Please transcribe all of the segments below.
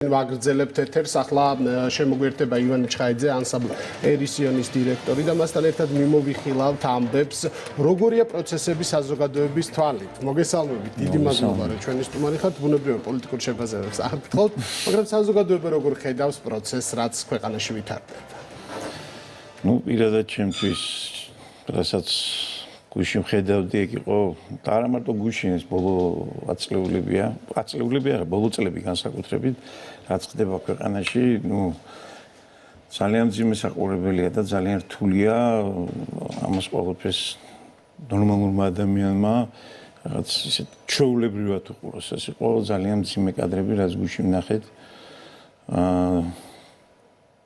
ვაგრძელებთ ეთერს ახლა შემოგვიერთება ივანე ჩხაიძე ანსამბლ ერისიონის დირექტორი და მასთან ერთად მიმოვიხილავთ ამბებს როგორია პროცესები საზოგადოების თვალით მოგესალმებით დიდი მადლობა რომ ჩვენი სტუმარი ხართ ბუნებრივია პოლიტიკურ შეფასებებს აღთხოვთ მაგრამ საზოგადოება როგორ ხედავს პროცესს რაც ქვეყანაში ვითარდება ну პირადად ჩემთვის რასაც გუშინ ხედავდი ეგ იყო და არა მარტო გუშინ ეს ბოლო 10 წლებია რა ბოლო წლები განსაკუთრებით რაც ხდება ქვეყანაში ну ძალიან ძიმე საყურებელია და ძალიან რთულია ამას ყოველთვის ნორმალურმა ადამიანმა რაღაც ისე ჩვეულებრივად უყუროს ეს იყო ძალიან ძიმე კადრები რაც გუშინ ნახეთ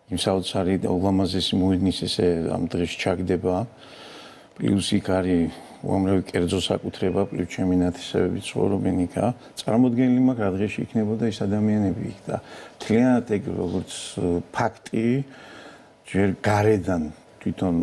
იმ საოცარი და ულამაზესი მოვიდის ესე ამ დღეს ჩაგდება პლუს იქ არის უამრავი კერძო საკუთრება, პლუს ჩემი ნათესავები ცხოვრობენ იქა. წარმოდგენილი მაქვს რა დღეში იქნებოდა ეს ადამიანები იქ და მთლიანად ეგ როგორც ფაქტი ჯერ გარედან თვითონ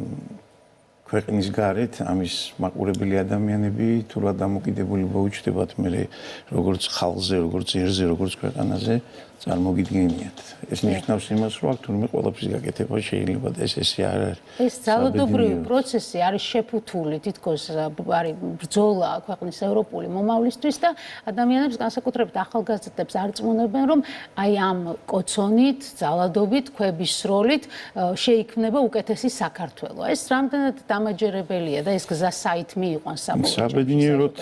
ქვეყნის გარეთ ამის მაყურებელი ადამიანები თურმე დამოკიდებულება უჩნდებათ მე როგორც ხალხზე, როგორც ერზე, როგორც ქვეყანაზე წარმოგიდგენიათ. ეს ნიშნავს იმას, რომ აქ თურმე ყველაფრის გაკეთება შეიძლება და ეს არ არის. ეს ძალადობრივი პროცესი არის შეფუთული, თითქოს არის ბრძოლა ქვეყნის ევროპული მომავლისთვის და ადამიანებს განსაკუთრებით ახალგაზრდებს არწმუნებენ, რომ აი ამ კოცონით, ძალადობით, ქვების სროლით შეიქმნება უკეთესი საქართველო. ეს რამდენად დამაჯერებელია და ეს გზა საით მიიყვანს საბოლოოდ. საბედნიეროდ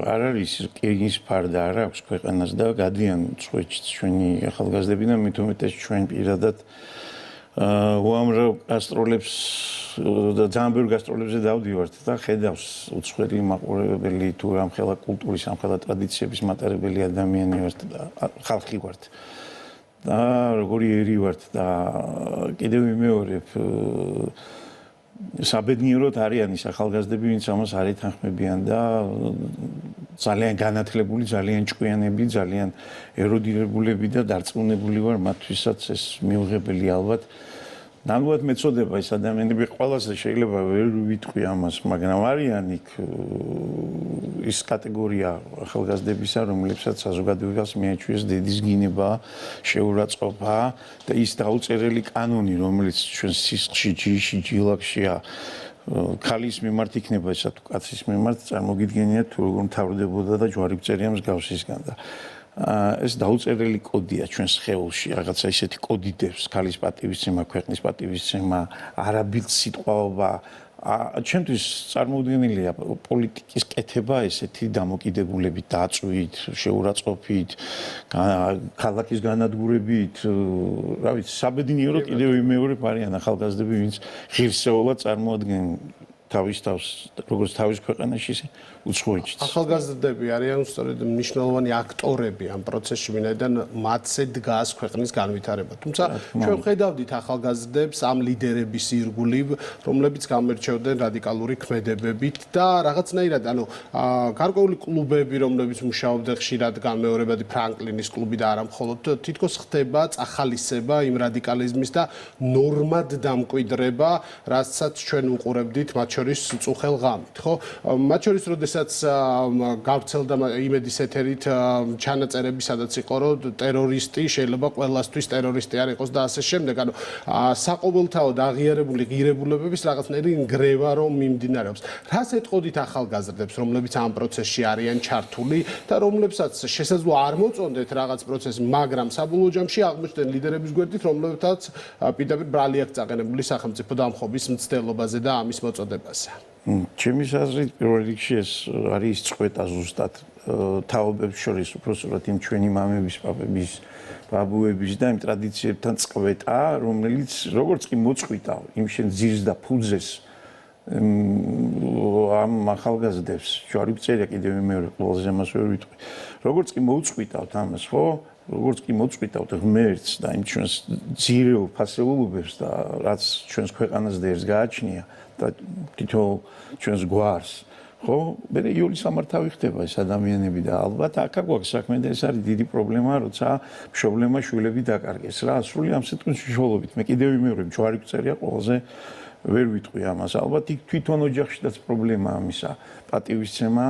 არ არის კირგიზ ფარდა არ აქვს ქვეყანას და გადიან წვეჩით ჩვენი ახალგაზრდები და მით უმეტეს ჩვენ პირადად უამრავ გასტროლებს და ძალიან ბევრ გასტროლებზე დავდივართ და ხედავს უცხოელი მაყურებელი თუ რამხელა კულტურის ამხელა ტრადიციების მატარებელი ადამიანი ვართ და ხალხი ვართ და როგორი ერი ვართ და კიდევ ვიმეორებ საბედნიეროდ არიან ის ახალგაზრდები ვინც ამას არ ეთანხმებიან და ძალიან განათლებული, ძალიან ჭკვიანები, ძალიან ეროდირებულები და დარწმუნებული ვარ მათთვისაც ეს მიუღებელი ალბათ. ნამდვილად მეწოდება ეს ადამიანები ყველაზე შეიძლება ვერ ვიტყვი ამას, მაგრამ არიან იქ ის კატეგორია ახალგაზრდებისა, რომლებსაც საზოგადოებას მიაჩვიეს დედის გინება, შეურაცხყოფა და ის დაუწერელი კანონი, რომელიც ჩვენ სისხლში, ჯიში, ჯილაკშია ქალის მიმართ იქნება ესა თუ კაცის მიმართ წარმოგიდგენიათ თუ როგორ მთავრდებოდა და ჯვარი გწერია მსგავსისგან და ეს დაუწერელი კოდია ჩვენს სხეულში რაღაცა ისეთი კოდი დევს ქალის პატივისცემა ქვეყნის პატივისცემა არაბილ სიტყვაობა ჩემთვის წარმოუდგენელია პოლიტიკის კეთება ესეთი დამოკიდებულებით დაწვით შეურაცხყოფით ქალაქის განადგურებით რა ვიცი საბედნიერო კიდევ ვიმეორებ არიან ახალგაზრდები ვინც ღირსეულად წარმოადგენენ თავის თავს როგორც თავის ქვეყანაში ისე უცხოეთშიც ახალგაზრდები არიან სწორედ მნიშვნელოვანი აქტორები ამ პროცესში ვინაიდან მათზე დგას ქვეყნის განვითარება თუმცა ჩვენ ხედავდით ახალგაზრდებს ამ ლიდერების ირგვლივ რომლებიც გამერჩევდნენ რადიკალური ქმედებებით და რაღაცნაირად ანუ გარკვეული კლუბები რომლებიც მუშაობდნენ ხშირად განმეორებადი ფრანკლინის კლუბი და არა მხოლოდ თითქოს ხდება წახალისება იმ რადიკალიზმის და ნორმად დამკვიდრება რასაც ჩვენ უყურებდით მათ შორის წუხელ ღამით ხო მათ შორის როდესაც გავრცელდა იმედის ეთერით ჩანაწერები სადაც იყო რომ ტერორისტი შეიძლება ყველასთვის ტერორისტი არ იყოს და ასე შემდეგ ანუ საყოველთაოდ აღიარებული ღირებულებების რაღაცნაირი ნგრევა რომ მიმდინარეობს რას ეთყოდით ახალგაზრდებს რომლებიც ამ პროცესში არიან ჩართული და რომლებსაც შესაძლოა არ მოწონდეთ რაღაც პროცესი მაგრამ საბოლოო ჯამში აღმოჩნდნენ ლიდერების გვერდით რომლებთაც პირდაპირ ბრალი აქვს წაყენებული სახელმწიფო დამხობის მცდელობაზე და ამის მოწოდებაზე ჩემი აზრით პირველ რიგში ეს არის წყვეტა ზუსტად თაობებს შორის უბრალოდ იმ ჩვენი მამების, პაპების, ბაბუების და იმ ტრადიციებთან წყვეტა, რომელიც როგორც კი მოწყვიტა იმ შენ ძირს და ფუძეს ამ ახალგაზრდებს ჯვარი გწერია კიდევ მეორე ყველაზე ამას ვერ ვიტყვი. როგორც კი მოუწყვიტავთ ამას, ხო? როგორც კი მოწყვიტავთ ღმერთს და იმ ჩვენს ძირეულ ფასეულობებს და რაც ჩვენს ქვეყანას და ერთს გააჩნია და თითოეულ ჩვენს გვარს ხო მე იული სამართავი ხდება ეს ადამიანები და ალბათ აქ გვაქვს საქმე და ეს არის დიდი პრობლემა როცა მშობლებმა შვილები დაკარგეს რა სრული ამ სიტყვის მნიშვნელობით მე კიდევ ვიმეორებ ჯვარი გწერია ყველაზე ვერ ვიტყვი ამას. ალბათ იქ თვითონ ოჯახშიც პრობლემაა ამისა. პატივისცემა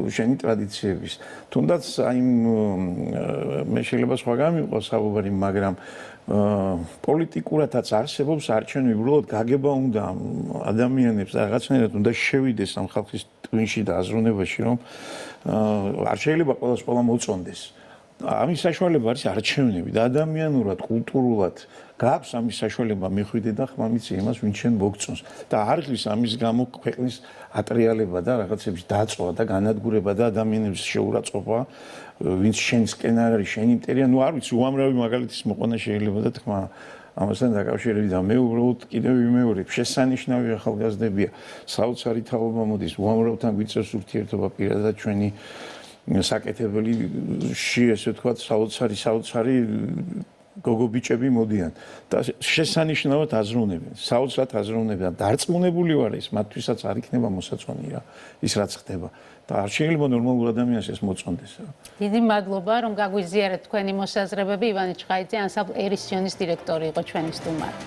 შენი ტრადიციების. თუნდაც აი მე შეიძლება სხვა გამიყვას საუბარი, მაგრამ პოლიტიკურადაც არსებობს არჩევნები, უბრალოდ გაგება უნდა ადამიანებს რაღაცნაირად უნდა შევიდეს ამ ხალხის ტვინში და აზროვნებაში, რომ არ შეიძლება ყველა მოწონდეს. ამის საშუალება არის არჩევნები და ადამიანურად, კულტურულად გაქვს ამის საშუალება მიხვიდე და ხმამიცი იმას, ვინ შენ მოგწონს და არღვის ამის გამო ქვეყნის ატრიალება და რაღაცების დაწვა და განადგურება და ადამიანების შეურაცხყოფა, ვინც შენსკენ არის, შენი იმპერია, ნუ არ ვიცი, უამრავი მაგალითის მოყვანა შეიძლება და თქმა ამასთან დაკავშირებით და მე უბრალოდ კიდევ ვიმეორებ, შესანიშნავი ახალგაზრდებია, საოცარი თაობა მოდის, უამრავთან გვიწევს ურთიერთობა პირადად ჩვენი საკეთებელი ესე ვთქვათ, საოცარი გოგო ბიჭები მოდიან და შესანიშნავად აზროვნებენ, საოცრად აზროვნებენ. დარწმუნებული ვარ ის მათთვისაც არ იქნება მოსაწონი რა ის რაც ხდება და არ შეიძლება ნორმალურ ადამიანს ეს მოწონდეს. დიდი მადლობა რომ გაგვიზიარეთ თქვენი მოსაზრებები. ივანე ჩხაიძე, ანსამბლ ერისიონის დირექტორი იყო ჩვენი სტუმარი.